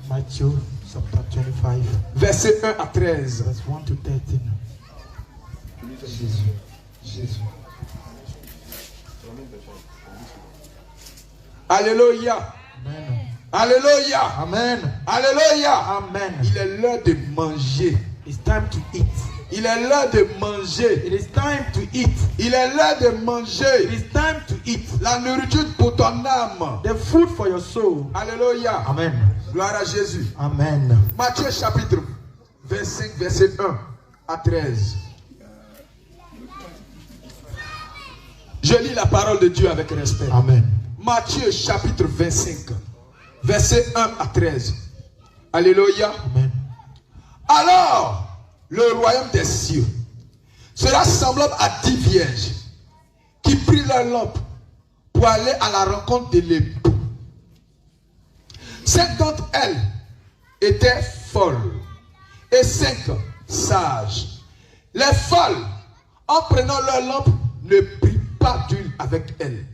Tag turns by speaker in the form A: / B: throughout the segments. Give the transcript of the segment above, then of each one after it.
A: Matthew chapter 25.
B: Verset 1 à 13.
A: Verse 1 to 13.
B: Jésus. Jésus. Alléluia.
A: Amen.
B: Alléluia.
A: Amen.
B: Alléluia.
A: Amen.
B: Il est l'heure de manger.
A: It's time to eat.
B: Il est l'heure de manger.
A: It is time to eat.
B: Il est l'heure de manger.
A: It is time to eat.
B: La nourriture pour ton âme.
A: The food for your soul.
B: Alléluia.
A: Amen.
B: Gloire à Jésus.
A: Amen.
B: Matthieu chapitre 25, verset 1 à 13. Je lis la parole de Dieu avec respect.
A: Amen.
B: Matthieu chapitre 25, verset 1 à 13. Alléluia.
A: Amen.
B: Alors, le royaume des cieux sera semblable à 10 vierges qui prirent leur lampe pour aller à la rencontre de l'époux. 5 d'entre elles étaient folles et 5 sages. Les folles, en prenant leur lampe, ne prirent pas d'huile avec elles.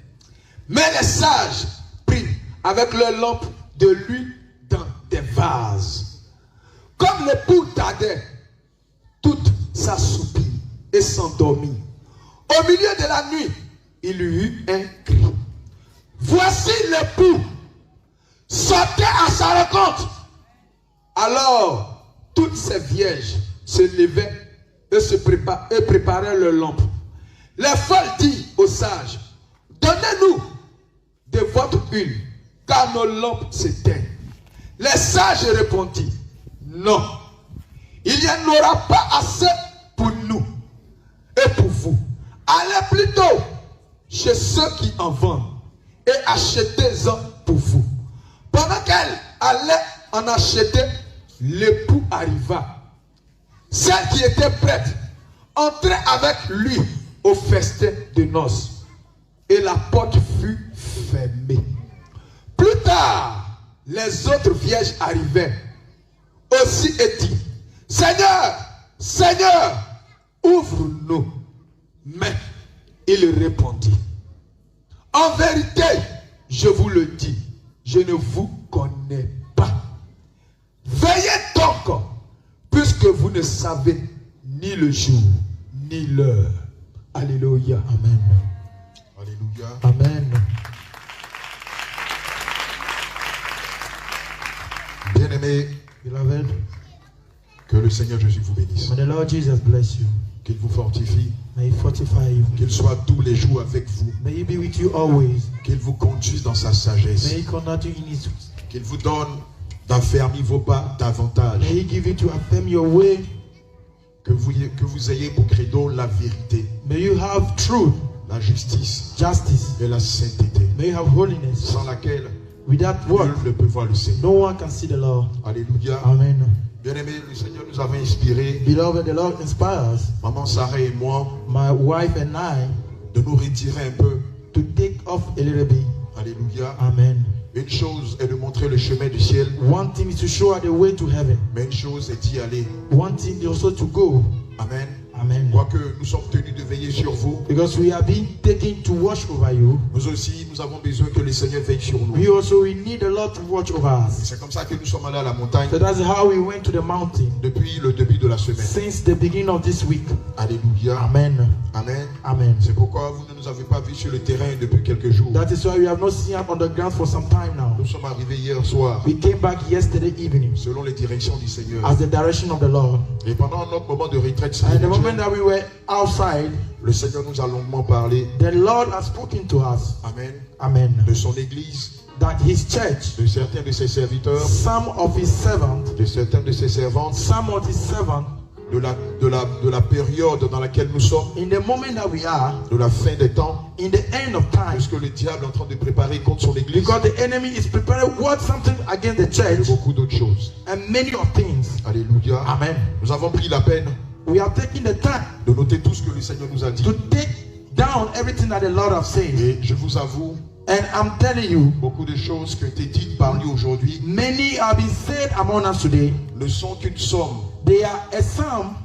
B: Mais les sages prirent avec leur lampe de l'huile dans des vases. Comme l'époux tardait, toute s'assoupit et s'endormit. Au milieu de la nuit, il y eut un cri. Voici l'époux, sortez à sa rencontre. Alors, toutes ces vierges se levaient et préparaient leur lampe. Les folles dirent aux sages, donnez-nous de votre huile, car nos lampes s'éteignent. Les sages répondirent, non, il n'y en aura pas assez pour nous et pour vous. Allez plutôt chez ceux qui en vendent et achetez-en pour vous. Pendant qu'elle allait en acheter, l'époux arriva. Celle qui était prête entrait avec lui au festin de noces et la porte fut fermée. Plus tard, les autres vierges arrivaient aussi et dit, Seigneur, Seigneur, ouvre-nous. Mais il répondit, en vérité, je vous le dis, je ne vous connais pas. Veillez donc, puisque vous ne savez ni le jour, ni l'heure. Alléluia.
A: Amen.
C: Alléluia.
A: Amen.
C: Bien-aimés,
A: Beloved,
C: que le Seigneur Jésus vous bénisse.
A: may the Lord Jesus bless you.
C: Qu'il vous fortifie.
A: May He fortify you.
C: Qu'il soit tous les jours avec vous.
A: May He be with you always.
C: Qu'il vous conduise dans sa sagesse.
A: May He conduct you in His.
C: Qu'il vous donne d'affermir vos pas davantage.
A: May He give you to affirm your way.
C: Que vous ayez pour credo la vérité,
A: May you have truth,
C: la justice
A: justice.
C: et la sainteté,
A: May you have holiness.
C: sans laquelle
A: Without what?
C: nul ne peut voir le Seigneur.
A: No one can see the Lord.
C: Alléluia.
A: Amen.
C: Bien-aimés, le Seigneur nous avait inspiré,
A: Beloved, the Lord inspires
C: maman Sarah et moi,
A: my wife and I
C: de nous retirer un peu.
A: to take off a little bit.
C: Alléluia.
A: Amen.
C: Une chose est de montrer le chemin du ciel,
A: One thing is to show her the way to heaven.
C: mais une chose est d'y aller.
A: One thing is also to go.
C: Amen.
A: Amen.
C: Quoique nous sommes tenus de veiller sur vous,
A: Because we are being taken to watch over you.
C: nous aussi, nous avons besoin que le Seigneur veille sur nous.
A: We need the Lord to watch over us.
C: C'est comme ça que nous sommes allés à la montagne
A: So that's how we went to the mountain
C: depuis le début de la semaine.
A: since the beginning of this week.
C: Alléluia.
A: Amen.
C: Amen.
A: Amen.
C: C'est pourquoi vous ne nous avez pas vus sur le terrain depuis quelques jours.
A: That is why we have not seen us on the ground for some time now.
C: Nous sommes arrivés hier soir
A: We came back yesterday evening
C: selon les directions du Seigneur.
A: as the direction of the Lord.
C: Et pendant notre moment de retraite
A: And the moment
C: spirituelle,
A: that we were outside,
C: le Seigneur nous a longuement parlé.
A: the Lord has spoken to us.
C: Amen.
A: Amen.
C: De son église,
A: That His church,
C: de certains de ses serviteurs,
A: some of His servants,
C: de certaines de ses servantes,
A: some of His servants,
C: de la période dans laquelle nous sommes,
A: in the moment that we are,
C: de la fin des temps,
A: in the end of time,
C: puisque le diable est en train de préparer contre son église
A: because the enemy is preparing something against the
C: et
A: church
C: beaucoup d'autres choses.
A: and many of things.
C: Alléluia.
A: Amen.
C: Nous avons pris la peine
A: We are taking the time
C: de noter tout ce que le Seigneur nous a dit.
A: to take down everything that the Lord has said.
C: Et je vous avoue,
A: And I'm telling you,
C: beaucoup de choses qui ont été dites par lui aujourd'hui
A: many have been said among us today.
C: ne sont qu'une somme
A: They are a sum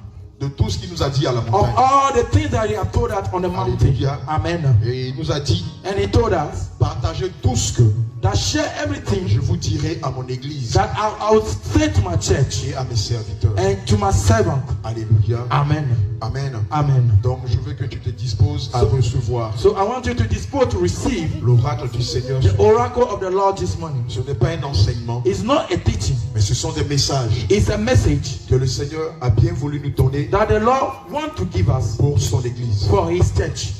C: de tout ce qu'il nous a dit à la
A: of
C: montagne.
A: all the things that he had told us on the mountain.
C: Hallelujah.
A: Amen.
C: Et il nous a dit,
A: And he told us
C: partagez tout ce que
A: that share everything
C: je vous dirai à mon église
A: that I would say to my church
C: et à mes serviteurs.
A: and to my servant.
C: Alléluia.
A: Amen.
C: Amen.
A: Amen.
C: Donc je veux que tu te disposes à recevoir
A: So I want you to dispose to receive
C: l'oracle du Seigneur.
A: the oracle of the Lord this morning.
C: Ce n'est pas un enseignement,
A: It's not a teaching.
C: mais ce sont des messages
A: It's a message
C: que le Seigneur a bien voulu nous donner
A: that the Lord wants to give us
C: pour son église.
A: for his church.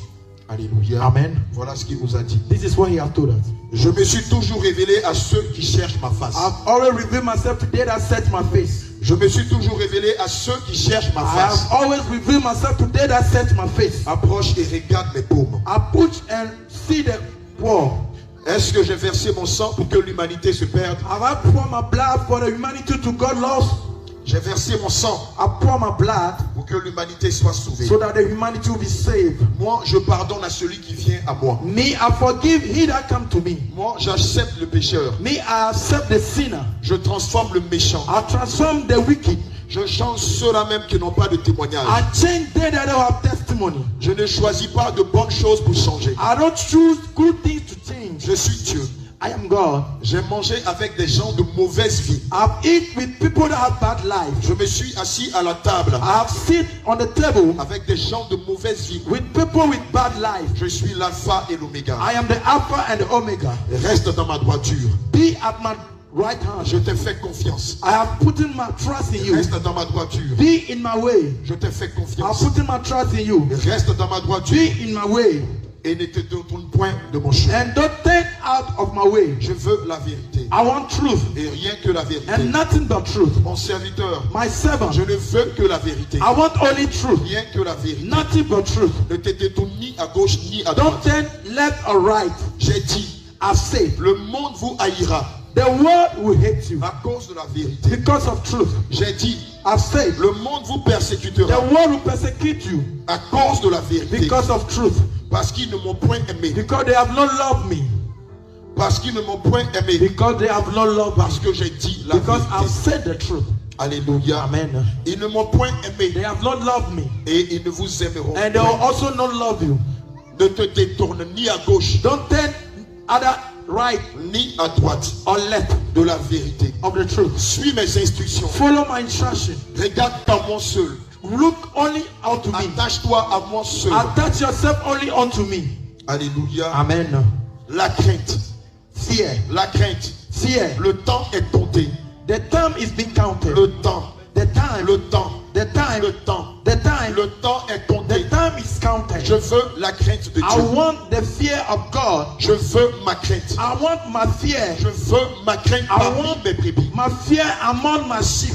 C: Alléluia.
A: Amen.
C: Voilà ce qu'il nous a dit.
A: This is what he has told us.
C: Je me suis toujours révélé à ceux qui cherchent ma face.
A: I've always revealed myself to they that search my face.
C: Je me suis toujours révélé à ceux qui cherchent ma
A: I
C: face.
A: have always revealed myself to they that search my face.
C: Approche et regarde mes paumes.
A: I push and see the poor.
C: Est-ce que j'ai versé mon sang pour que l'humanité se perde?
A: Have I poured my blood for the humanity to God lost?
C: J'ai versé mon sang
A: I pour my blood
C: pour que l'humanité soit sauvée.
A: so that the humanity will be saved.
C: Moi, je pardonne à celui qui vient à moi.
A: Me, I forgive he that come to me.
C: Moi, j'accepte le pécheur.
A: Me, I accept the sinner.
C: Je transforme le méchant.
A: I transform the wicked.
C: Je change ceux-là même qui n'ont pas de témoignage.
A: I change they that don't have testimony.
C: Je ne choisis pas de bonnes choses pour changer.
A: I don't choose good things to change.
C: Je suis Dieu.
A: I am God.
C: J'ai mangé avec des gens de mauvaise vie.
A: I've eaten with people that have bad life.
C: Je me suis assis à la table
A: I have sit on the table
C: avec des gens de mauvaise vie.
A: with people with bad life.
C: Je suis l'alpha et l'oméga.
A: I am the Alpha and the Omega.
C: Reste dans ma droiture.
A: Be at my right hand.
C: Je te fais confiance.
A: I have put in my trust in you.
C: Reste dans ma droiture.
A: Be in my way.
C: Je te fais
A: I have
C: confiance.
A: put in my trust in you.
C: Reste dans ma droiture
A: Be in my way.
C: et ne te détourne point de mon chemin.
A: And don't turn out of my way.
C: Je veux la vérité
A: I want truth
C: et rien que la vérité.
A: and nothing but truth.
C: Mon serviteur,
A: My servant,
C: je ne veux que la vérité.
A: I want only truth.
C: Rien que la vérité.
A: Nothing but truth.
C: Ne te détourne ni à gauche ni à
A: Don't
C: droite.
A: turn left or right.
C: J'ai dit,
A: I've said,
C: le monde vous haïra
A: the world will hate you
C: à cause de la vérité.
A: because of truth.
C: J'ai dit,
A: I've said,
C: le monde vous
A: the
C: persécutera
A: world will persecute you
C: à cause de la vérité.
A: because of truth.
C: Parce qu'ils ne m'ont point aimé.
A: Because they have not loved me.
C: Parce qu'ils ne m'ont point aimé.
A: Because they have not loved me.
C: Parce que j'ai dit la
A: Because I've
C: vérité.
A: said the truth.
C: Alléluia.
A: Amen.
C: Ils ne m'ont point aimé
A: They have not loved me.
C: et ils ne vous aimeront
A: And they will
C: point.
A: also not love you.
C: Ne te détourne ni à gauche
A: Don't turn either right
C: ni à droite
A: or left
C: de la vérité.
A: of the truth.
C: Suis mes instructions.
A: Follow my instruction.
C: Regarde pas moi seul.
A: Look only unto me.
C: Attache-toi à moi seul.
A: Attach yourself only unto me.
C: Alléluia.
A: Amen.
C: La crainte.
A: Fear.
C: La crainte.
A: Fear.
C: Le temps est compté.
A: The time is being counted.
C: Le temps.
A: The time.
C: Le temps.
A: The time.
C: Le temps.
A: The time.
C: Le temps est
A: The
C: compté.
A: time is counted.
C: Je veux la crainte de
A: I
C: Dieu.
A: want the fear of God.
C: Je veux ma crainte.
A: I want my fear.
C: Je veux ma crainte
A: I
C: parmi
A: want
C: mes brebis.
A: my fear among my sheep.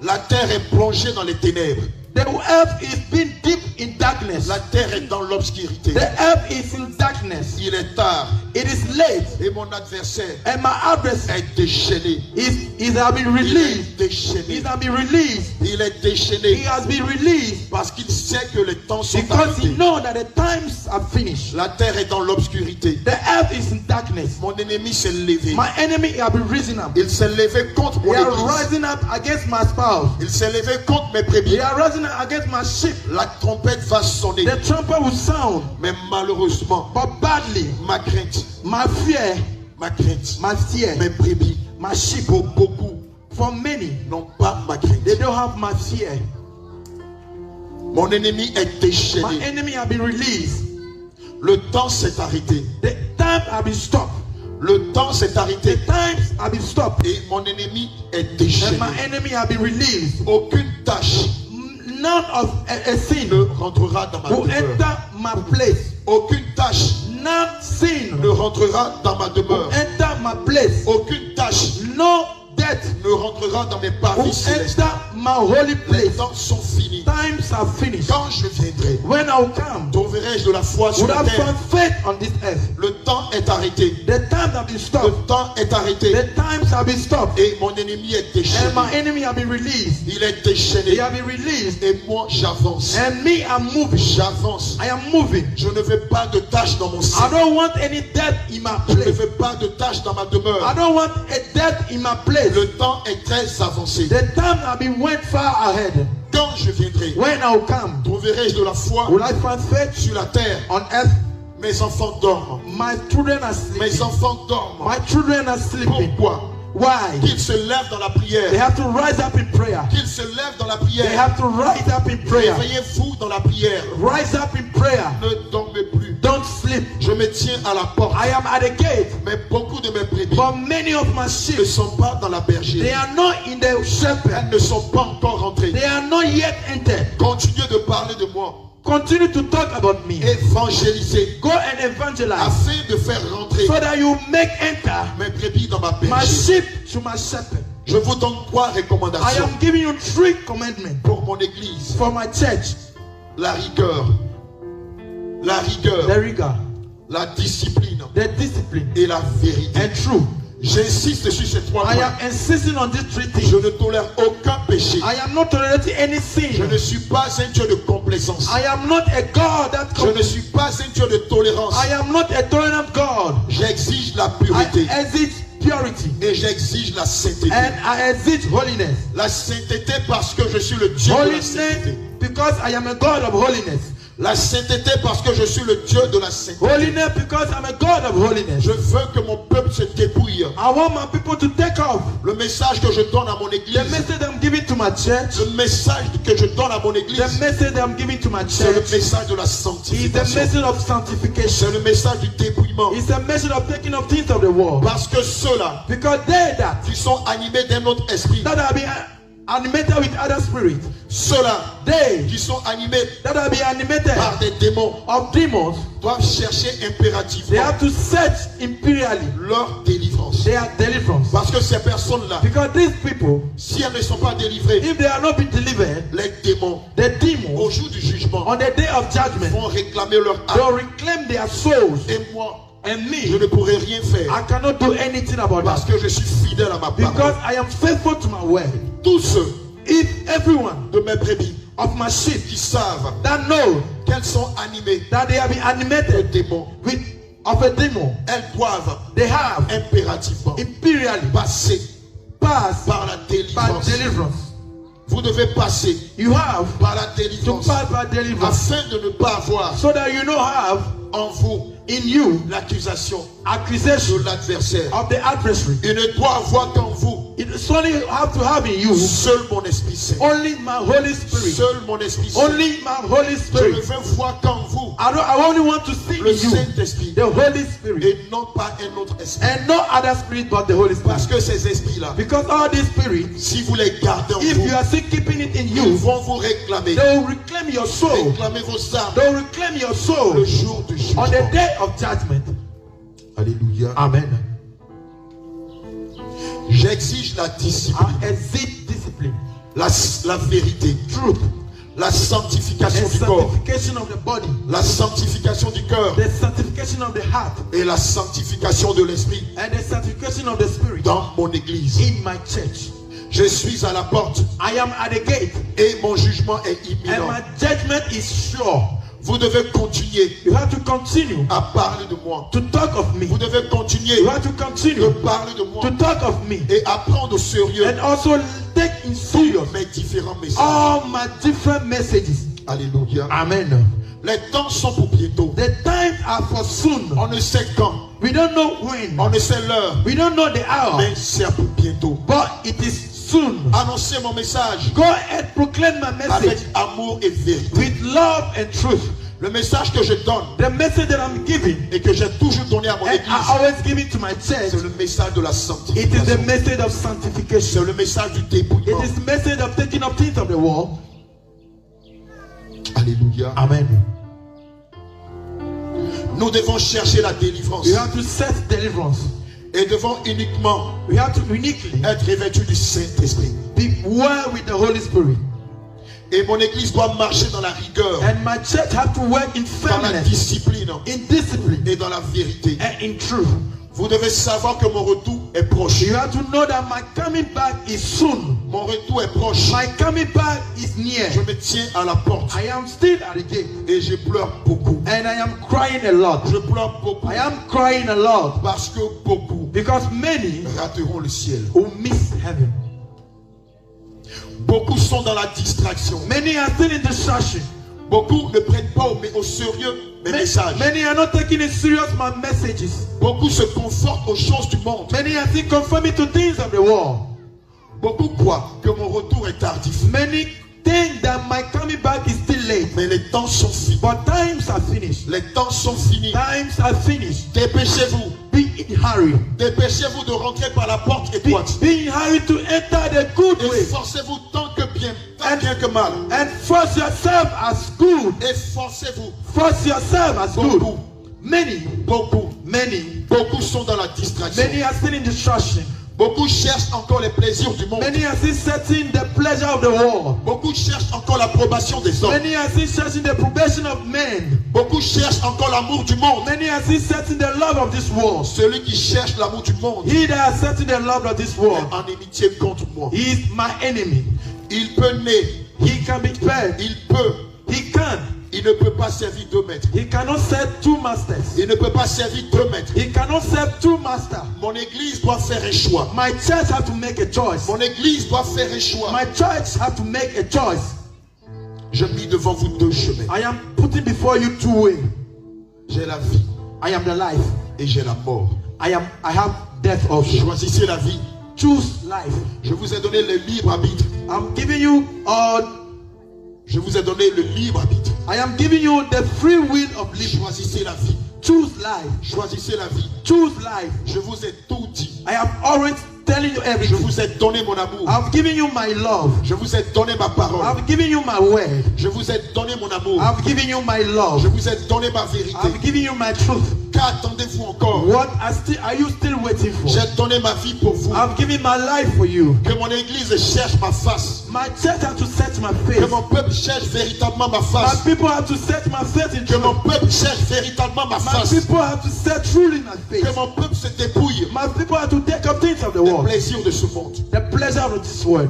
C: La terre est plongée dans les ténèbres.
A: The earth is being deep in darkness.
C: La terre est dans l'obscurité.
A: The earth is in darkness.
C: Il est tard
A: It is late.
C: et mon adversaire
A: And my adversary
C: est déchaîné.
A: is has been
C: Il est
A: released. He
C: déchaîné.
A: has been released.
C: Il est
A: He
C: déchaîné
A: has been released
C: parce qu'il sait que les temps sont
A: because he
C: arrêtés.
A: knows that the times are finished.
C: La terre est dans l'obscurité.
A: The earth is in darkness.
C: Mon ennemi s'est levé.
A: My enemy has been risen up.
C: Il s'est levé contre
A: They
C: mon
A: are
C: église.
A: rising up against my spouse.
C: Il s'est levé contre mes
A: They
C: brebis.
A: are rising up against my sheep.
C: La trompette va sonner.
A: The trumpet will sound,
C: Mais malheureusement,
A: but badly,
C: ma crainte,
A: my fear,
C: ma crainte,
A: my fear,
C: mes brebis,
A: my sheep,
C: pour beaucoup,
A: for many,
C: n'ont pas ma crainte.
A: they don't have my fear.
C: Mon ennemi est
A: My
C: déchaîné.
A: enemy have been released.
C: Le temps s'est arrêté.
A: The time have been stopped.
C: Le temps s'est
A: The
C: arrêté.
A: times have been stopped.
C: Et mon ennemi est
A: And
C: déchaîné.
A: my enemy have been released.
C: Aucune tâche
A: None of a sin
C: ne rentrera dans ma
A: will
C: demeure.
A: enter my place.
C: Aucune tâche
A: None sin
C: ne rentrera dans ma demeure.
A: enter my place.
C: Aucune tâche
A: No death
C: ne rentrera dans mes
A: will
C: parvis célestes.
A: enter my holy
C: Les
A: place.
C: temps sont finis.
A: Times are finished.
C: Quand je viendrai,
A: When I will come,
C: trouverai-je de la foi sur
A: would
C: la
A: I
C: terre.
A: find faith on this earth?
C: Le temps est arrêté.
A: The times have been
C: Le
A: stopped.
C: temps est arrêté.
A: The times have been stopped.
C: Et mon ennemi est déchaîné.
A: And my enemy have been released.
C: Il est
A: They
C: déchaîné.
A: have been released.
C: Et moi, j'avance.
A: And me, I'm moving.
C: J'avance.
A: I am moving.
C: Je ne veux pas de tâches dans mon
A: I
C: sein.
A: don't want any death in my
C: Je ne
A: place.
C: veux pas de tâches dans ma
A: I
C: demeure.
A: don't want a death in my place.
C: Le temps est très avancé.
A: The time have been went far ahead.
C: Quand je viendrai,
A: When I will come,
C: trouverai-je de la foi
A: will I find faith
C: sur la terre?
A: on earth?
C: Mes enfants dorment.
A: My children are
C: Mes
A: sleeping.
C: enfants dorment.
A: My children are sleeping.
C: Pourquoi?
A: Why?
C: Qu'ils se lèvent dans la
A: They
C: prière.
A: have to rise up in prayer.
C: Qu'ils se lèvent dans la
A: They
C: prière.
A: have to rise up in prayer.
C: Réveillez-vous dans la prière.
A: Rise up in prayer.
C: Ne dormez plus.
A: Don't sleep.
C: Je me tiens à la porte.
A: I am at the gate,
C: Mais beaucoup de mes brebis
A: but many of my
C: ne
A: sheep,
C: sont pas dans la
A: they
C: bergerie.
A: are not in the shepherd.
C: Elles ne sont pas encore rentrées.
A: They are not yet entered.
C: Continuez de parler de moi.
A: Continue to talk about me.
C: Évangélisez.
A: Go and evangelize
C: Afin de faire rentrer
A: so that you make enter
C: mes brebis dans ma
A: my
C: bergerie.
A: sheep to my shepherd.
C: Je vous donne 3
A: I
C: recommandations
A: am giving you 3 commandments
C: pour mon église.
A: for my church.
C: La rigueur. La
A: The
C: rigueur.
A: rigor,
C: La discipline.
A: the discipline,
C: Et la vérité.
A: and truth.
C: J'insiste sur ces 3
A: I
C: points.
A: am insisting on these 3
C: Je
A: things.
C: ne tolère aucun péché.
A: I am not tolerating any
C: Je ne
A: sin.
C: suis pas un Dieu de complaisance.
A: I am not a God that
C: Je ne suis pas un Dieu de tolérance.
A: I am not a tolerant God.
C: J'exige la
A: I
C: pureté
A: exige purity
C: et j'exige la sainteté.
A: and I exige holiness.
C: La sainteté parce que je suis le Dieu de la
A: Holiness
C: sainteté.
A: because I am a God of holiness.
C: La sainteté parce que je suis le Dieu de la sainteté.
A: Holiness because I'm a God of holiness.
C: Je veux que mon peuple se dépouille.
A: I want my people to take off.
C: Le message que je donne à mon
A: The
C: église,
A: message I'm giving to my church,
C: le message que je donne à mon
A: the
C: église,
A: message I'm giving to my
C: c'est le
A: church
C: message de la
A: is the
C: sanctification.
A: message of sanctification.
C: C'est le message du dépouillement.
A: It's a message of taking of things of the world.
C: Parce que ceux-là
A: Because they that
C: qui sont animés d'un autre esprit,
A: have been animated with other spirits,
C: ceux-là
A: they
C: qui sont animés
A: that have been animated
C: par des démons,
A: of demons,
C: doivent chercher
A: they
C: impérativement
A: have to search imperially
C: leur délivrance.
A: their deliverance.
C: Parce que ces personnes-là,
A: Because these people,
C: si elles ne sont pas délivrées,
A: if they are not being delivered,
C: les démons,
A: the
C: au
A: demons
C: jour du jugement,
A: on the day of judgment,
C: vont réclamer leur âme.
A: they'll reclaim their souls.
C: Et moi,
A: And
C: je
A: me,
C: ne pourrai rien faire
A: I cannot do anything about
C: parce
A: that.
C: que je suis fidèle à ma
A: Because
C: parole.
A: I am faithful to my word.
C: Tous ceux
A: If everyone
C: de mes brebis
A: of my sheep
C: qui savent
A: that know
C: qu'elles sont animées
A: that they have been
C: de
A: animated
C: démons,
A: with of a demon,
C: elles doivent
A: they have
C: impérativement
A: imperially
C: passer
A: passed
C: par la
A: by
C: délivrance.
A: deliverance.
C: Vous devez passer
A: You have
C: par la
A: to
C: délivrance
A: pass by deliverance
C: afin de ne pas avoir
A: so that you don't have
C: en vous
A: in you
C: l'accusation
A: accusation
C: de l'adversaire.
A: of the adversary.
C: Il ne doit avoir qu'en vous
A: It's only have to have in you
C: seul mon Esprit Saint.
A: only my Holy Spirit.
C: Seul mon Esprit Saint.
A: Only my Holy
C: Je ne
A: Spirit.
C: veux voir qu'en vous
A: I only want to see
C: le
A: in you
C: Saint-Esprit
A: the Holy Spirit
C: et non pas un autre esprit.
A: and no other spirit but the Holy Spirit.
C: Parce que ces esprits-là,
A: Because all these spirits,
C: si vous les gardez en
A: if
C: vous,
A: you are still keeping it in
C: ils
A: you,
C: vont vous réclamer.
A: they will reclaim your soul.
C: Réclamer vos âmes
A: They will reclaim your soul
C: le jour du
A: on
C: jugement.
A: the day of judgment.
C: Alléluia.
A: Amen.
C: J'exige la discipline,
A: I exige discipline,
C: la vérité,
A: truth,
C: la sanctification
A: and
C: du corps,
A: sanctification of the body,
C: la sanctification du cœur
A: the sanctification of the heart,
C: et la sanctification de l'esprit
A: and the sanctification of the spirit
C: dans mon église.
A: in my church.
C: Je suis à la porte
A: I am at the gate,
C: et mon jugement est
A: and
C: imminent.
A: my judgment is sure.
C: Vous devez continuer
A: You have to continue
C: à parler de moi.
A: to talk of me.
C: Vous devez continuer
A: You have to
C: de
A: continue
C: parler de moi
A: to talk of me,
C: et à prendre au sérieux
A: and also take in serious
C: mes différents messages.
A: all my different messages.
C: Alléluia.
A: Amen.
C: Les temps sont pour bientôt.
A: The times are for soon.
C: On ne sait quand,
A: We don't know when.
C: on ne sait l'heure,
A: We don't know the hour.
C: mais c'est pour bientôt.
A: But it is soon.
C: Annoncez mon message
A: Go and proclaim my
C: avec
A: message
C: amour et vérité.
A: with love and truth.
C: Le message que je donne
A: The message that I'm giving,
C: et que j'ai toujours donné à mon
A: and
C: église,
A: I always give it to my church,
C: c'est le message de la
A: it is the
C: sanctification.
A: message of
C: C'est
A: sanctification.
C: le message du
A: It
C: dépouillement.
A: is the message of taking up things of the world.
C: Alléluia.
A: Amen.
C: Nous devons chercher la délivrance
A: We have to search deliverance.
C: et devons uniquement
A: We have to uniquely
C: être revêtus du Saint-Esprit.
A: be well with the Holy Spirit.
C: Et mon église doit marcher dans la rigueur,
A: And my church have to work in
C: dans la
A: firmness,
C: discipline
A: in discipline,
C: et dans la vérité.
A: and in truth.
C: Vous devez savoir que mon retour est proche.
A: You have to know that my coming back is soon.
C: Mon retour est proche.
A: My coming back is near.
C: Je me tiens à la porte
A: I am still at the gate.
C: et je pleure beaucoup.
A: And I am crying a lot.
C: Je pleure beaucoup
A: I am crying a lot.
C: parce que beaucoup
A: Because many
C: rateront le ciel.
A: will miss heaven.
C: Beaucoup sont dans la distraction.
A: Many are still in distraction.
C: Beaucoup ne prennent pas au sérieux mes messages.
A: Many are not taking it serious my messages.
C: Beaucoup se confortent aux choses du monde.
A: Many are still conforming to things of the world.
C: Beaucoup croient que mon retour est tardif.
A: Many think that my coming back is still late.
C: Mais les temps sont finis.
A: But times are finished.
C: Les temps sont finis.
A: Times are finished.
C: Dépêchez-vous.
A: Be in hurry.
C: Dépêchez-vous de rentrer par la porte étroite.
A: Be in hurry to enter the good way.
C: Efforcez-vous tant bien que mal.
A: And force yourself as good.
C: Efforcez-vous.
A: Force yourself as good.
C: Beaucoup.
A: Many
C: Beaucoup sont dans la distraction.
A: are still in distraction.
C: Beaucoup cherchent encore les plaisirs du monde.
A: Many are still searching the pleasure of the world.
C: Beaucoup cherchent encore l'approbation des hommes.
A: Many are still searching the probation of men.
C: Beaucoup cherchent encore l'amour du monde.
A: Many are still searching the love of this world.
C: Celui qui cherche l'amour du monde
A: He that is searching the love of this
C: est
A: world,
C: en amitié contre moi.
A: he is my enemy.
C: Il peut naître.
A: He can be fed. He can.
C: Il ne peut pas servir 2 maîtres.
A: He cannot serve two masters.
C: Il ne peut pas servir 2 maîtres.
A: He cannot serve two masters.
C: Mon église doit faire un choix.
A: My church have to make a choice.
C: Mon église doit faire un choix.
A: My church have to make a choice.
C: Je mis devant vous 2 chemins.
A: I am putting before you two ways.
C: J'ai la vie
A: I am the life.
C: et j'ai la mort.
A: I have death also.
C: Choisissez la vie.
A: Choose life.
C: Je vous ai donné le libre arbitre.
A: I'm giving you
C: Je vous ai donné le libre arbitre.
A: I am giving you the free will of living.
C: Choisissez la vie.
A: Choose life.
C: Choisissez la vie.
A: Choose life.
C: Je vous ai tout dit.
A: I am always telling you
C: Je
A: everything.
C: vous ai donné mon amour.
A: I've given you my love.
C: Je vous ai donné ma parole.
A: I've given you my word.
C: Je vous ai donné mon amour.
A: I've given you my love.
C: Je vous ai donné ma vérité.
A: I've given you my truth.
C: Qu'attendez-vous encore?
A: What are you still waiting for?
C: J'ai donné ma vie pour vous.
A: I've given my life for you.
C: Que mon église cherche ma face.
A: My church have to search my
C: Que
A: face.
C: mon peuple cherche véritablement ma
A: My
C: face.
A: people have to search my face in
C: Que
A: truth.
C: mon peuple cherche véritablement ma
A: My
C: face.
A: people have to search truly my face.
C: Que mon peuple se dépouille
A: My people have to take up things of the
C: des
A: world.
C: plaisirs de ce monde.
A: The pleasure of this world.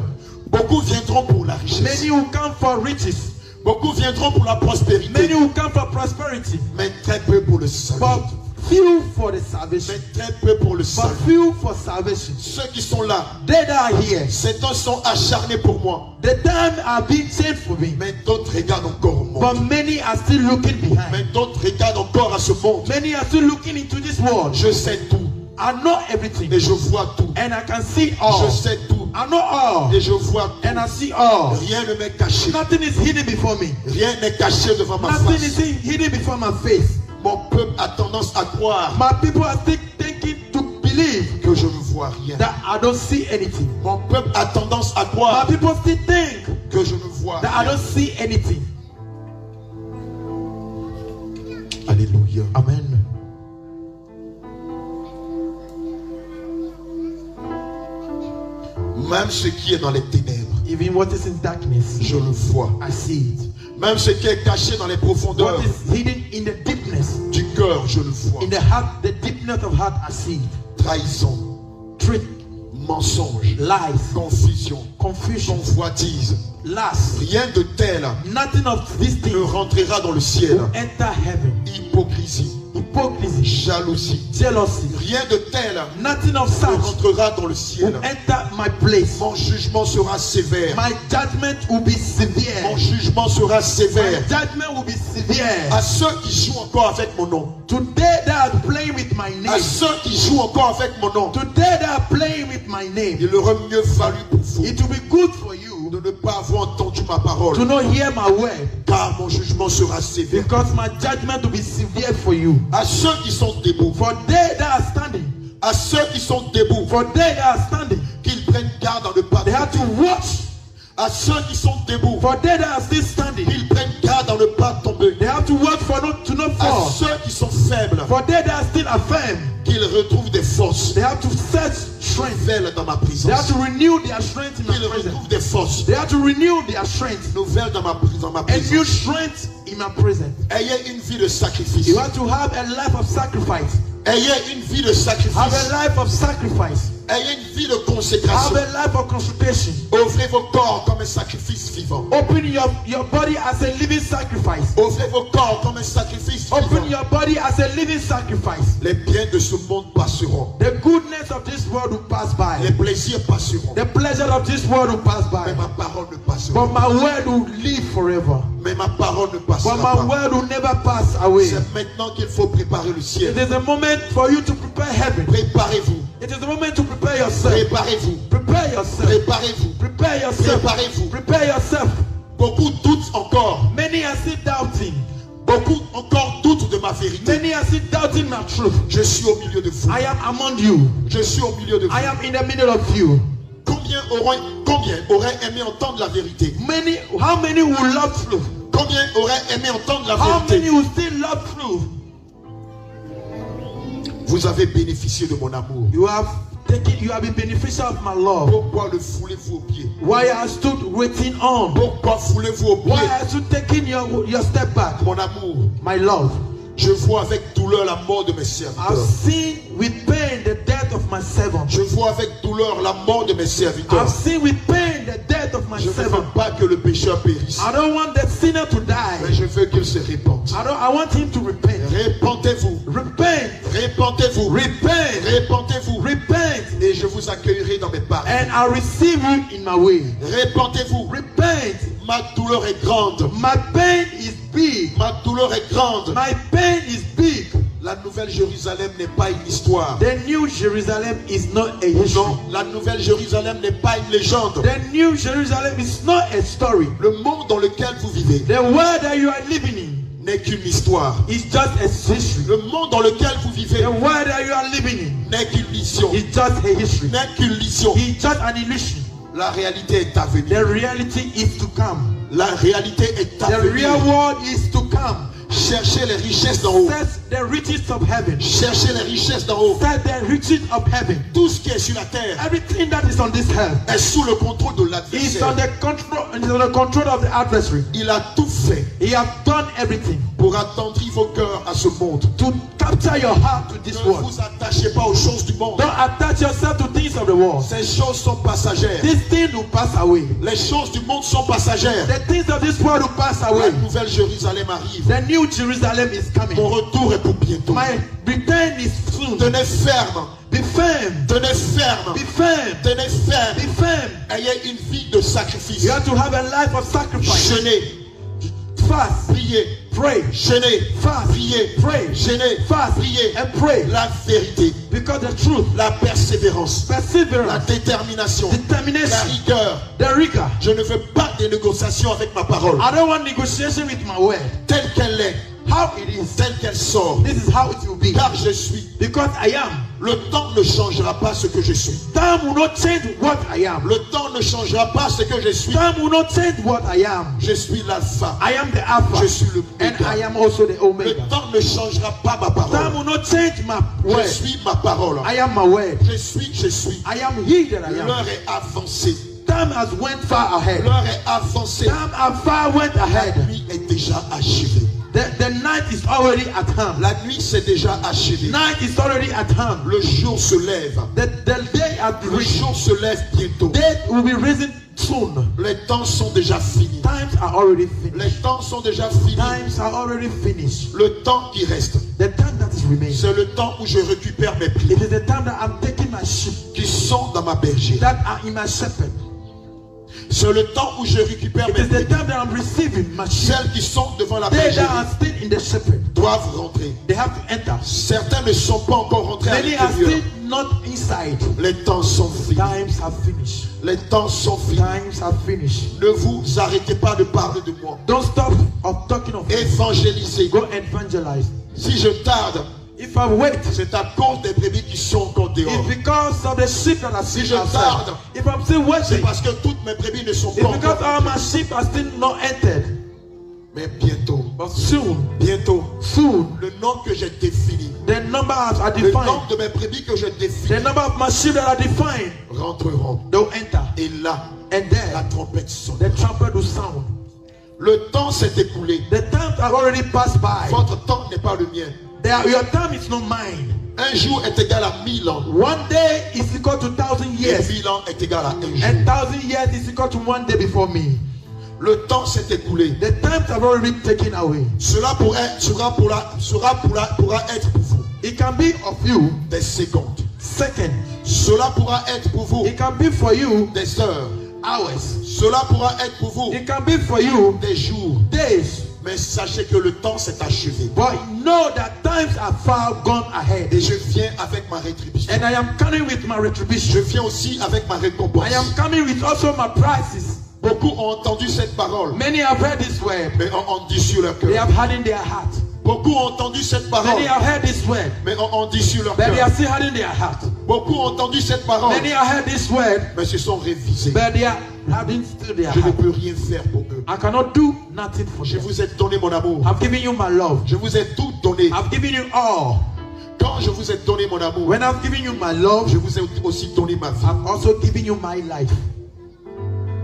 C: Beaucoup viendront pour la richesse.
A: Many will come for riches.
C: Beaucoup viendront pour la
A: Many
C: prospérité.
A: will come for prosperity.
C: Mais très peu pour le salut.
A: But few for the salvation.
C: Mais très peu pour le
A: But
C: salut.
A: few for salvation.
C: Ceux qui sont là,
A: They that are here.
C: ces temps sont acharnés pour moi.
A: The time are being changed for me.
C: Mais d'autres regardent encore au
A: But
C: monde.
A: many are still looking behind.
C: Mais d'autres regardent encore à ce monde.
A: Many are still looking into this world.
C: Je sais tout
A: I know everything.
C: et je vois tout.
A: And I can see all.
C: Je sais tout
A: I know all.
C: et je vois tout.
A: And I see all.
C: Rien ne m'est caché.
A: Nothing is hidden before me.
C: Rien n'est caché devant ma
A: Nothing
C: face.
A: is hidden before my face.
C: Mon peuple a tendance à croire
A: My people are still thinking to believe
C: que je ne vois rien.
A: that I don't see anything.
C: Mon peuple a tendance à
A: My
C: croire
A: people still think
C: que je ne vois
A: that I
C: rien.
A: don't see anything.
C: Alléluia.
A: Amen.
C: Même ce qui est dans les ténèbres,
A: Even what is in darkness,
C: je le vois.
A: I see it.
C: Même ce qui est caché dans les profondeurs
A: What is hidden in the deepness,
C: du cœur, je le vois.
A: in the heart, the deepness of heart, I see it.
C: Trahison,
A: Trick,
C: mensonge,
A: lies,
C: confusion,
A: confusion,
C: convoitise.
A: lust.
C: Rien de tel
A: Nothing of these
C: ne
A: things
C: rentrera dans le ciel.
A: will enter heaven.
C: Hypocrisie,
A: Hypocrisy,
C: jalousie.
A: jealousy.
C: Rien de tel
A: Nothing of
C: ne
A: such
C: rentrera dans le
A: will
C: ciel.
A: enter my place.
C: Mon jugement sera sévère.
A: My judgment will be
C: Mon
A: severe.
C: jugement sera
A: My
C: sévère.
A: judgment will be severe.
C: À ceux qui jouent encore avec mon nom.
A: Today they are playing with my
C: À
A: name.
C: ceux qui jouent encore avec mon nom.
A: Today they are playing with my name.
C: Il aurait mieux valu pour vous
A: It will be good for you
C: de ne pas avoir entendu ma parole.
A: to not hear my word,
C: Car mon jugement sera sévère.
A: because my judgment will be severe for you.
C: À ceux qui sont debout.
A: For they that are standing,
C: À ceux qui sont debout.
A: for they that are standing,
C: Qu'ils prennent garde à ne pas
A: they have to
C: tomber.
A: watch.
C: À ceux qui sont debout.
A: For they that are still standing,
C: Qu'ils prennent garde à ne pas tomber.
A: they have to watch for to not
C: À
A: fall.
C: ceux qui sont faibles.
A: For they that are still affirm,
C: Qu'ils retrouvent des forces.
A: they have to search strength.
C: Nouvelles dans ma
A: They have
C: présence.
A: to renew their strength in my
C: Qu'ils
A: presence.
C: retrouvent des forces.
A: They have to renew their strength.
C: Nouvelles dans ma
A: A new
C: présence.
A: strength in my presence.
C: Ayez une vie de sacrifice.
A: You have to have a life of sacrifice.
C: Ayez une vie de sacrifice.
A: Have a life of sacrifice.
C: Ayez une vie de
A: Have
C: consécration.
A: a life of consultation.
C: Offrez vos corps comme un sacrifice vivant.
A: Open your body as a living sacrifice.
C: Offrez vos corps comme un sacrifice
A: Open
C: vivant.
A: your body as a living sacrifice.
C: Les biens de ce monde passeront.
A: The goodness of this world will pass by.
C: Les plaisirs passeront.
A: The pleasure of this world will pass by.
C: Mais ma parole ne passera
A: But
C: pas.
A: my word will live forever.
C: Mais ma parole ne passera
A: But my
C: pas.
A: word will never pass away.
C: C'est maintenant qu'il faut préparer le
A: It
C: ciel.
A: is a moment for you to prepare heaven.
C: Préparez-vous.
A: It is a moment to prepare yourself.
C: Préparez-vous.
A: Prepare yourself.
C: Préparez-vous.
A: Prepare yourself.
C: Préparez-vous.
A: Prepare yourself.
C: Beaucoup doutent encore.
A: Many are still doubting.
C: Beaucoup encore doutent de ma vérité.
A: Many are still doubting my truth.
C: Je suis au milieu de vous.
A: I am among you.
C: Je suis au milieu de vous.
A: I am in the middle of you.
C: Combien auraient aimé entendre la vérité?
A: How many will love truth?
C: Combien auraient aimé entendre la
A: How many
C: vérité?
A: will still love truth?
C: Vous avez bénéficié de mon amour.
A: You have been beneficial of my love.
C: Pourquoi le foulez-vous aux pieds?
A: Why I stood waiting on?
C: Pourquoi foulez-vous aux
A: Why
C: pieds?
A: I stood taking your step back?
C: Mon amour,
A: My love.
C: je vois avec douleur la mort de mes
A: I've
C: serviteurs.
A: seen with pain the death of my servant.
C: Je vois avec douleur la mort de mes serviteurs.
A: I've seen with pain the death of my
C: Je ne veux
A: servant.
C: pas que le pécheur périsse,
A: I don't want the sinner to
C: mais
A: die.
C: je veux qu'il se répande.
A: I want him to repent.
C: Répentez-vous,
A: Repent.
C: répentez-vous,
A: Repent.
C: répentez-vous,
A: Repent.
C: et je vous accueillerai dans mes parcs.
A: And I'll receive you in my way.
C: Répentez-vous.
A: Repent.
C: Ma douleur est grande.
A: My pain is big.
C: Ma douleur est grande.
A: My pain is big.
C: La nouvelle Jérusalem n'est pas une histoire.
A: The new Jerusalem is not a history.
C: Non, la nouvelle Jérusalem n'est pas une légende.
A: The new Jerusalem is not a story.
C: Le monde dans lequel vous vivez
A: The world that you are living in
C: n'est qu'une histoire.
A: is just a history.
C: Le monde dans lequel vous vivez
A: The world that you are living in
C: n'est qu'une vision.
A: is just a history.
C: N'est qu'une vision.
A: It's just an illusion.
C: La réalité est à venir.
A: The reality is to come.
C: La réalité est à
A: The real
C: venir.
A: world is to come.
C: Cherchez les richesses d'en haut.
A: Search the riches of heaven.
C: Cherchez les richesses d'en haut.
A: Search the riches of heaven.
C: Tout ce qui est sur la terre
A: Everything that is on this earth
C: est sous le contrôle de
A: is
C: l'adversaire.
A: on the control of the adversary.
C: Il a tout fait
A: He has done everything
C: pour attendrir vos cœurs à ce monde.
A: to capture your heart to this
C: Ne
A: world.
C: vous attachez pas aux choses du monde.
A: Don't attach yourself to things of the world.
C: Ces choses sont passagères.
A: These things will pass away.
C: Les choses du monde sont passagères.
A: The things of this world will pass
C: La
A: away.
C: nouvelle Jérusalem arrive.
A: The new Jerusalem is
C: Mon
A: coming.
C: retour est pour bientôt.
A: My return is soon.
C: Tenez ferme.
A: Be firm.
C: Tenez ferme.
A: Be firm.
C: Tenez ferme.
A: Be firm.
C: Ayez une vie de sacrifice.
A: You have to have a life of sacrifice.
C: Jeûnez,
A: Fast.
C: priez,
A: Pray.
C: jeûnez,
A: Fast.
C: priez,
A: Pray.
C: jeûnez,
A: Fast.
C: priez.
A: And pray.
C: La vérité,
A: Because the truth,
C: la persévérance, la
A: perseverance,
C: détermination, la
A: determination,
C: rigueur.
A: the rigor.
C: Je ne veux pas des négociations avec ma parole.
A: I don't want negotiation with my word.
C: Telle qu'elle est,
A: How it is.
C: telle qu'elle sort.
A: This is how it will be.
C: Car je suis.
A: Because I am.
C: Le temps ne changera pas ce que je suis.
A: Time will not change what I am.
C: Le temps ne changera pas ce que je suis.
A: Time will not change what I am.
C: Je suis l'alpha.
A: I am the Alpha.
C: Je suis le
A: And I
C: Omega.
A: am also the
C: Le
A: Omega.
C: temps ne changera pas ma
A: Time
C: parole.
A: will not change my
C: Je
A: word.
C: suis ma parole.
A: I am my word.
C: Je suis.
A: I am he that I am.
C: L'heure est avancée.
A: Time has went far ahead.
C: L'heure est avancée.
A: Time has far went
C: La
A: ahead.
C: nuit est déjà achevée.
A: The night is already at hand.
C: La nuit s'est déjà achevée.
A: Night is already at hand.
C: Le jour se lève.
A: The day has
C: Le
A: risen.
C: jour se lève bientôt.
A: Day will be risen soon.
C: Les temps sont déjà finis.
A: Times are already
C: Les
A: finished.
C: temps sont déjà finis.
A: Times are already finished.
C: Le temps qui reste,
A: The time that is remaining.
C: c'est le temps où je récupère mes
A: It
C: prix
A: is the time that I'm taking my sheep
C: qui sont dans ma bergerie.
A: that are in my shepherd.
C: C'est le temps où je récupère
A: It
C: mes
A: is the
C: prix.
A: time that I'm receiving my sheep.
C: Celles qui sont devant la
A: They that
C: bergerie
A: are still in the shepherd,
C: doivent rentrer.
A: they have to enter.
C: Certains ne sont pas encore rentrés à
A: Many are
C: l'intérieur.
A: still not inside.
C: Les temps sont finis.
A: Times have finished.
C: Les temps sont finis.
A: Times have finished.
C: Ne vous arrêtez pas de parler de moi.
A: Don't stop of talking of me.
C: Évangélisez.
A: Go evangelize.
C: Si je tarde,
A: If I wait,
C: c'est à cause des brebis qui sont encore dehors.
A: it's because of the sheep that are
C: Si
A: still
C: je
A: outside.
C: tarde,
A: If I'm still
C: c'est
A: waiting,
C: parce que toutes mes brebis ne sont
A: it's
C: pas
A: because
C: encore
A: all my
C: rentrées.
A: sheep are still not entered.
C: Mais bientôt,
A: But soon,
C: bientôt, le nom que j'ai défini,
A: the numbers are
C: le nom
A: defined.
C: de mes brebis que je
A: The
C: définis,
A: number of my sheep that are defined,
C: rentreront.
A: they'll enter.
C: Et là,
A: And
C: la
A: then
C: trompette sonne.
A: the trumpet will sound.
C: Le temps s'est écoulé.
A: The times have already passed by.
C: Votre temps n'est pas le mien.
A: Your time is not mine.
C: Un jour est égal à 1000 ans.
A: One day is equal to 1,000
C: Et
A: years.
C: 1000 ans est égal à un jour.
A: And 1,000 years is equal to one day before me.
C: Le temps s'est écoulé.
A: The times have already been taken away.
C: Cela pourra être pour vous
A: It can be of you
C: des secondes.
A: seconds.
C: Cela pourra être pour vous
A: It can be for you
C: des heures.
A: hours.
C: Cela pourra être pour vous
A: It can be for you
C: des jours.
A: days.
C: Mais sachez que le temps s'est achevé.
A: But know that times are far gone ahead.
C: Et je viens avec ma rétribution.
A: And I am coming with my
C: Je
A: retribution.
C: viens aussi avec ma récompense.
A: I am coming with also my prices.
C: Beaucoup ont entendu cette parole,
A: Many have heard this word.
C: mais ont dit sur leur
A: They
C: cœur.
A: have had in their heart.
C: Beaucoup ont entendu cette parole,
A: Many have heard this word.
C: mais ont dit sur leur
A: But they
C: cœur.
A: are still had in their heart.
C: Beaucoup ont entendu cette parole,
A: Many have heard this word.
C: mais se sont révisés.
A: But they are having still their
C: Je ne
A: heart.
C: peux rien faire pour eux.
A: I cannot do nothing for
C: Je
A: them.
C: vous ai donné mon amour.
A: I've given you my love.
C: Je vous ai tout donné.
A: I've given you all.
C: Quand je vous ai donné mon amour,
A: When I've given you my love,
C: je vous ai aussi donné ma vie.
A: I've also given you my life.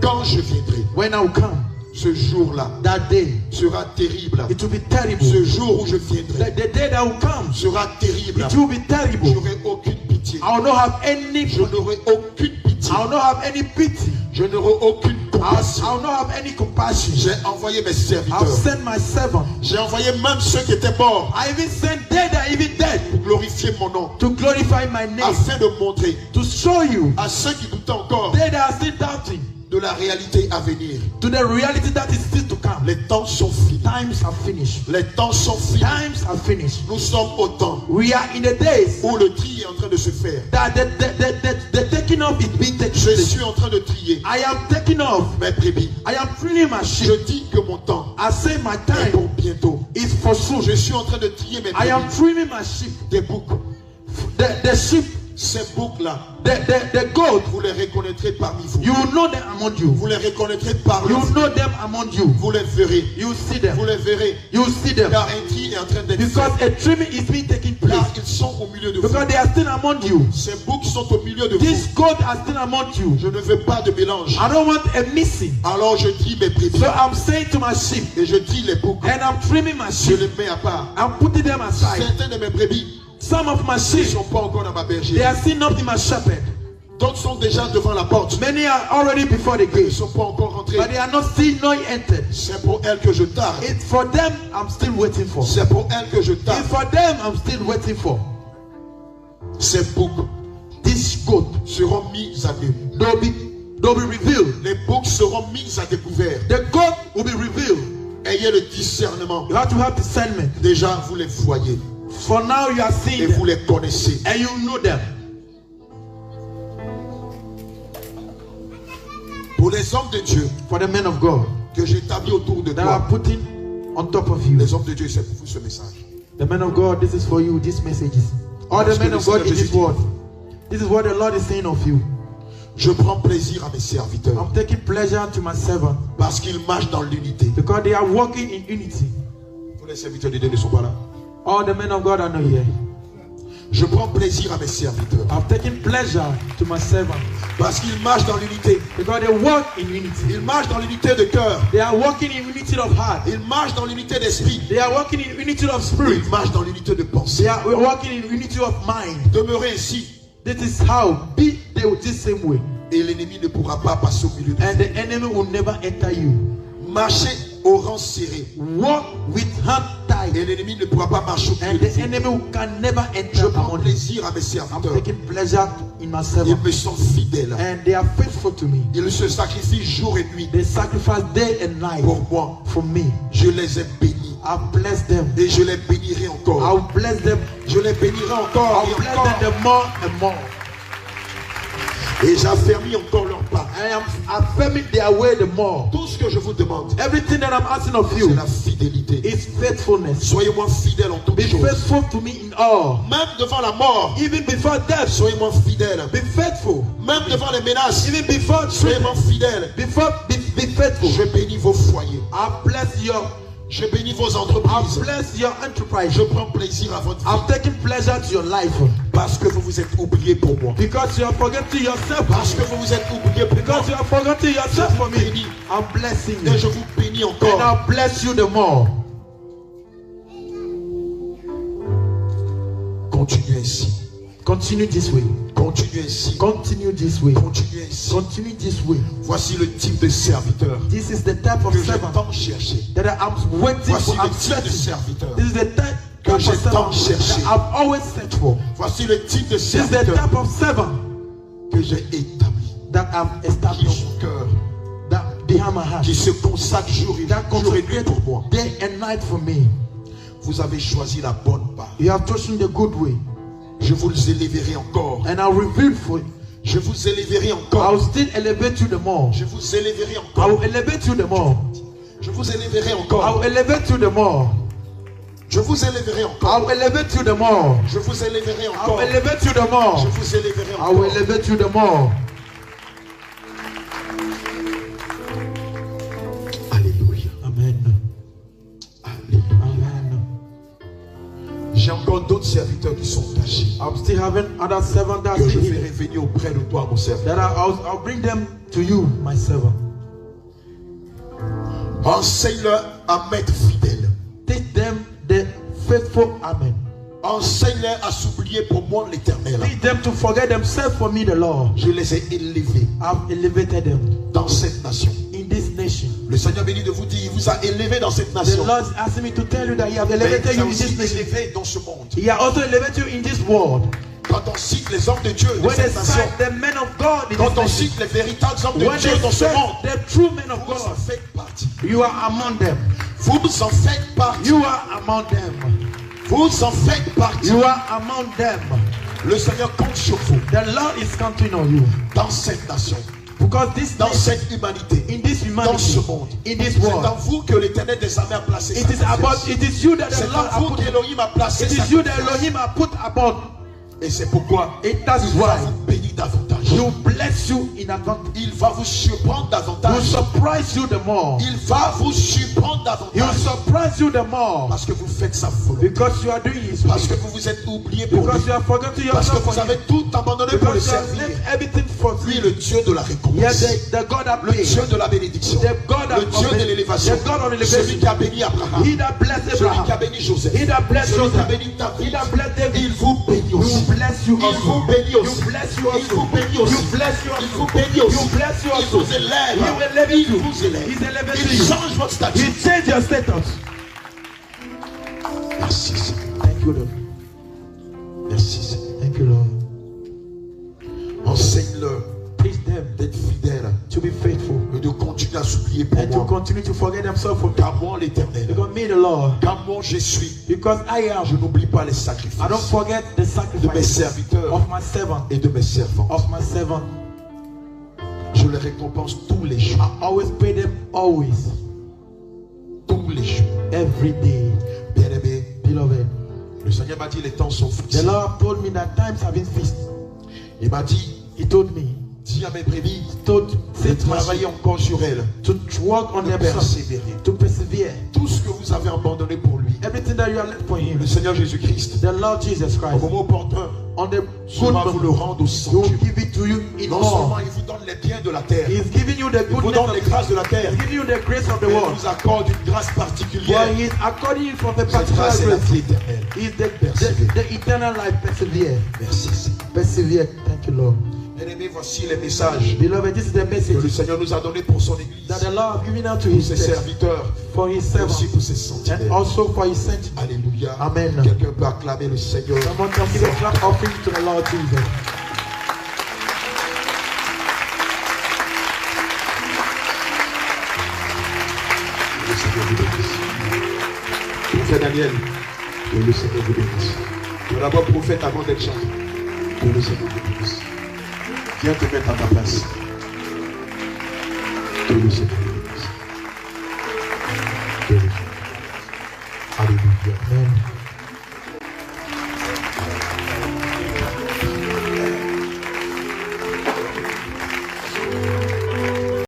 C: Quand je viendrai,
A: When I will come,
C: ce jour-là
A: that day,
C: sera terrible.
A: it will be terrible.
C: Ce jour où je viendrai
A: The day that will come,
C: sera terrible.
A: it will be
C: Je
A: terrible.
C: n'aurai aucune pitié.
A: I will not have any.
C: Je n'aurai aucune pitié.
A: I will not have any pity.
C: Je n'aurai aucune
A: I
C: compassion.
A: will not have any compassion.
C: J'ai envoyé mes
A: I've
C: serviteurs.
A: sent my servant.
C: J'ai envoyé même ceux qui étaient morts
A: I even sent they that are even dead
C: pour glorifier mon nom,
A: to glorify my name,
C: afin de montrer
A: to show you
C: à ceux qui doutaient encore
A: they that are still doubting
C: de la réalité à venir.
A: to the reality that is still to come.
C: Les temps sont finis.
A: Times are finished.
C: Les temps sont finis.
A: Times are finished.
C: Nous sommes au temps
A: We are in the days
C: où le tri est en train de se faire.
A: that the taking off is being taken
C: Je
A: place.
C: suis en train de trier
A: I am taking off.
C: mes brebis.
A: I am freeing my
C: Je
A: sheep.
C: dis que mon temps
A: I say my
C: est
A: time
C: pour bientôt.
A: is for soon.
C: Je suis en train de trier mes
A: I am
C: brebis.
A: freeing my sheep.
C: Des boucs.
A: The sheep,
C: Ces boucs-là,
A: the goat,
C: vous les reconnaîtrez parmi vous.
A: you will know them among you.
C: Vous les reconnaîtrez par
A: You
C: leur
A: will know them among you.
C: Vous les verrez.
A: You will see them.
C: Vous les verrez.
A: You will see them.
C: Car un tri est en train d'être
A: Because
C: fait.
A: a trimming is being taken
C: Car
A: place.
C: ils sont au milieu de vous.
A: Because they are still among you.
C: Ces boucs sont au milieu de
A: These
C: vous.
A: goats are still among you.
C: Je ne veux pas de mélange.
A: I don't want a missing.
C: Alors je trie mes brebis.
A: So I'm saying to my sheep,
C: Et je trie les boucs.
A: and I'm trimming my
C: Je
A: sheep.
C: les mets à part.
A: I'm putting them aside.
C: Certains de mes brebis
A: Some of my
C: ne
A: sheep,
C: sont pas encore dans ma
A: they
C: bergerie.
A: are still not in my shepherd.
C: D'autres sont déjà devant la porte.
A: Many are already before the
C: Ils ne
A: gate,
C: sont pas encore rentrés.
A: but they are not still not entered.
C: C'est pour elles que je tarde.
A: It's for them I'm still waiting for.
C: C'est pour elles que je tarde.
A: It's for them I'm still waiting for.
C: Ces boucs
A: This goat,
C: seront mis à nu.
A: they'll be revealed.
C: Les boucs seront mis à découvert.
A: The goat will be revealed.
C: Ayez le discernement.
A: You have to have discernment.
C: Déjà, vous les voyez
A: For now you are
C: et
A: seeing
C: vous
A: them
C: les connaissez.
A: and you know them.
C: Pour les hommes de Dieu
A: For the men of God
C: que j'établis autour de
A: that are
C: toi,
A: putting on top of you.
C: les hommes de Dieu, c'est pour vous ce message.
A: The men of God, this is for you, these messages. All the men of God in this world. This is what the Lord is saying of you.
C: Je prends plaisir à mes serviteurs
A: I'm taking pleasure to my servant
C: parce qu'ils marchent dans l'unité.
A: because they are walking in unity.
C: Tous les serviteurs de Dieu ne sont pas là.
A: All the men of God are not here.
C: Je prends plaisir à mes serviteurs
A: I'm taking pleasure to my servant
C: parce qu'ils marchent dans l'unité.
A: because they walk in unity.
C: Ils marchent dans l'unité de cœur.
A: They are walking in unity of heart.
C: Ils marchent dans l'unité d'esprit.
A: They are walking in unity of spirit.
C: Ils marchent dans l'unité de pensée.
A: They are walking in unity of mind.
C: Demeurez ainsi
A: This is how be they will this same way.
C: et l'ennemi ne pourra pas passer au milieu de
A: And
C: vous.
A: the enemy will never enter you.
C: Marchez au rang serré
A: Walk with hand tied.
C: et l'ennemi ne pourra pas marcher au
A: And
C: milieu de
A: the
C: vous.
A: enemy can never
C: Je
A: enter
C: prends
A: among you.
C: plaisir à mes
A: I'm
C: serviteurs.
A: taking pleasure in my
C: Ils
A: servant.
C: me sont fidèles.
A: And they are faithful to me.
C: Ils se sacrifient jour et nuit
A: They sacrifice day and night
C: pour moi.
A: for me.
C: Je les ai bénis
A: I bless them.
C: et je les bénirai encore.
A: I'll bless them.
C: Je les bénirai encore
A: I'll
C: et
A: bless
C: encore.
A: them the more and more.
C: Et j'affermis encore leur pas.
A: I am affirming their way the more.
C: Tout ce que je vous demande,
A: Everything that I'm asking of
C: c'est
A: you
C: la fidélité.
A: is faithfulness.
C: Soyez-moi fidèles en toutes
A: Be
C: choses.
A: faithful to me in all.
C: Même devant la mort,
A: Even before death,
C: soyez-moi fidèles.
A: be faithful.
C: Même devant les menaces,
A: Even before
C: soyez-moi
A: treatment,
C: fidèles.
A: be faithful.
C: Je bénis vos foyers.
A: I bless your
C: Je bénis vos
A: I
C: entreprises.
A: bless your enterprise.
C: Je prends plaisir à votre vie
A: I'm taking pleasure to your life
C: parce que vous vous êtes oubliés pour moi.
A: because you are forgetting yourself.
C: Parce que vous vous êtes oubliés pour moi.
A: Because you are forgetting yourself for me.
C: Bénis.
A: I'm blessing
C: Et
A: you.
C: je vous bénis
A: And
C: encore.
A: I'll bless you the more.
C: Continuez ainsi.
A: Continue this way.
C: Continuez ainsi.
A: Continue this way.
C: Continuez ainsi.
A: Continue this way.
C: Voici le type de serviteur
A: This is the type of
C: que j'ai
A: servant
C: tant cherché.
A: that I'm waiting
C: Voici
A: for.
C: le
A: I'm
C: type de
A: searching.
C: serviteur
A: This is the type
C: que
A: of
C: j'ai
A: servant
C: tant cherché.
A: that I've always searched for.
C: Voici le type de
A: This is the
C: serviteur
A: type of servant
C: que j'ai établi.
A: that I've
C: Qui
A: established.
C: mon cœur,
A: That behind my heart.
C: qui se consacre jour et
A: That
C: nuit pour moi.
A: day and night for me.
C: Vous avez choisi la bonne part.
A: You have chosen the good way.
C: Je vous éleverai encore.
A: And I'll reveal for you.
C: Je vous éleverai
A: I'll
C: encore.
A: still elevate you the more.
C: Je vous éleverai
A: I
C: encore.
A: will elevate you the more.
C: Je vous éleverai
A: I
C: encore.
A: will elevate you the more.
C: Je vous éleverai
A: I
C: encore.
A: will elevate you the more.
C: Je vous éleverai
A: I
C: encore.
A: will elevate you the more.
C: Je vous éleverai
A: I will
C: encore.
A: elevate you the more.
C: Alléluia.
A: Amen.
C: Alléluia.
A: Amen.
C: J'ai encore d'autres serviteurs qui sont cachés.
A: I'm still having other servants that
C: Que
A: are
C: je
A: still
C: ferai
A: here.
C: venir auprès de toi, mon serviteur.
A: That I'll bring them to you, my servant.
C: Enseigne-leur à m'être fidèle.
A: Teach them the faithful. Amen.
C: Enseigne-leur à s'oublier pour moi l'éternel.
A: Teach them to forget themselves for me, the Lord.
C: Je les ai élevés
A: I've elevated them
C: dans cette nation.
A: in this nation.
C: Le Seigneur béni de vous dire, il vous a élevé dans cette
A: The
C: nation.
A: Lord is asking me to tell you that He has
C: Mais
A: elevated
C: il
A: you
C: vous a
A: in
C: aussi
A: this nation.
C: élevé dans ce monde.
A: He has also elevated you in this world.
C: Quand on cite les hommes de Dieu de
A: When they
C: cette nation,
A: cite the men of God in
C: quand
A: this
C: on
A: nation,
C: cite les véritables hommes de
A: when
C: Dieu
A: they
C: dans ce
A: cite
C: monde,
A: the true men of
C: vous en
A: God,
C: faites partie.
A: you are among them.
C: Vous en faites partie.
A: You are among them.
C: Vous en faites partie.
A: You are among them.
C: Le Seigneur compte sur vous
A: The Lord is counting on you.
C: dans cette nation,
A: Because this
C: dans
A: nation,
C: cette humanité,
A: in this
C: dans ce
A: humanity,
C: monde.
A: in this
C: C'est en
A: world,
C: vous que l'Éternel des armées a placé
A: it
C: sa
A: is about,
C: confiance.
A: it is you that the
C: C'est
A: Lord
C: en
A: has
C: vous
A: put.
C: qu'Élohim a placé
A: It
C: sa
A: is you that
C: confiance.
A: Elohim has put about.
C: Et c'est pourquoi
A: That is
C: il va
A: why
C: vous bénir davantage.
A: He will bless you in advance.
C: Il va vous surprendre
A: He will
C: davantage.
A: surprise you the more.
C: Il va vous surprendre
A: He will
C: davantage.
A: surprise you the more.
C: Parce que vous faites sa volonté.
A: Because you are doing His
C: Parce que
A: will.
C: vous vous êtes oublié pour lui.
A: Because you have forgotten
C: Parce que
A: yourself
C: vous
A: for
C: avez
A: Him.
C: tout abandonné pour le
A: Because you have
C: servir.
A: left everything for
C: Lui,
A: Him.
C: le Dieu de la
A: Yes,
C: récompense.
A: the God that
C: Le
A: pays.
C: Dieu de la bénédiction.
A: The God
C: Le Dieu de l'élévation.
A: The God of
C: Celui
A: elevation.
C: qui a béni Abraham.
A: He that blessed
C: Celui qui a
A: Abraham.
C: béni Joseph.
A: He that blessed
C: Celui qui a
A: Joseph.
C: béni
A: He
C: David.
A: that blessed David.
C: Il vous bénit
A: He will
C: aussi.
A: bless you
C: Il
A: also.
C: vous bénit
A: He will
C: aussi.
A: bless you
C: Il
A: also.
C: vous bénit
A: He will
C: aussi.
A: bless you
C: Il
A: also.
C: vous bénit
A: He
C: aussi.
A: will bless you
C: Il
A: also.
C: vous élève.
A: He will elevate
C: Il
A: you.
C: vous élève.
A: He's elevating
C: Il
A: you.
C: change votre
A: He
C: statut.
A: changed your status.
C: Merci Seigneur.
A: Thank you, Lord.
C: Merci Seigneur.
A: Thank you, Lord.
C: Enseigne-leur
A: Teach them
C: d'être fidèles
A: to be faithful
C: et de continuer à s'oublier pour
A: and to
C: moi.
A: continue to forget themselves for
C: Car moi l'éternel,
A: because me, the Lord,
C: car moi je suis,
A: because I am.
C: je n'oublie pas les
A: I don't
C: sacrifices
A: forget the
C: de mes
A: sacrifice
C: serviteurs
A: of my servant,
C: et de mes servantes.
A: of my servant.
C: Je les récompense tous les jours.
A: I always pay them always,
C: Tous les jours.
A: every day.
C: Bien-aimé,
A: Beloved,
C: le Seigneur m'a dit les temps sont
A: the
C: fixés.
A: Lord told me that times have been fixed.
C: Il m'a dit,
A: He told me,
C: dis à mes brebis
A: told
C: de
A: say to
C: travailler encore sur elles,
A: to work on
C: de
A: themselves,
C: persévérer.
A: to persevere.
C: Tout ce que vous avez abandonné pour lui,
A: Everything that you are left for Him,
C: le Seigneur Jésus-Christ,
A: the Lord Jesus
C: au
A: Christ,
C: moment opportun,
A: on the
C: je
A: good
C: vais vous le
A: moment,
C: rendre au
A: He will
C: centuple.
A: give it to you in
C: Non seulement
A: more.
C: il vous donne les biens de la terre,
A: He is giving you the
C: il vous
A: goodness
C: donne
A: of
C: les grâces de la terre,
A: He is giving you the grace of the
C: mais il
A: world.
C: vous accorde une grâce particulière.
A: But He is according you from the
C: Cette
A: particular
C: grâce est la
A: grace.
C: vie éternelle.
A: He is the eternal life. Persevere.
C: Merci Seigneur.
A: Persevere. Thank you, Lord.
C: Bien-aimés, voici les messages
A: Beloved, this is the
C: que le
A: message
C: Seigneur nous a donnés pour son Église,
A: that the Lord has given out to
C: pour
A: His
C: ses
A: church,
C: serviteurs,
A: for His
C: et
A: servants,
C: aussi pour ses
A: and
C: sentinelles.
A: also for His saints.
C: Alléluia.
A: Amen.
C: Quelqu'un peut acclamer le Seigneur.
A: Someone can give a clap offering to the Lord Jesus.
C: Le Seigneur vous bénisse. Prophète Daniel, que le Seigneur vous bénisse. Tu es d'abord prophète avant d'être chanteur. Que le Seigneur vous bénisse. Viens te mettre à ta place. Que le Seigneur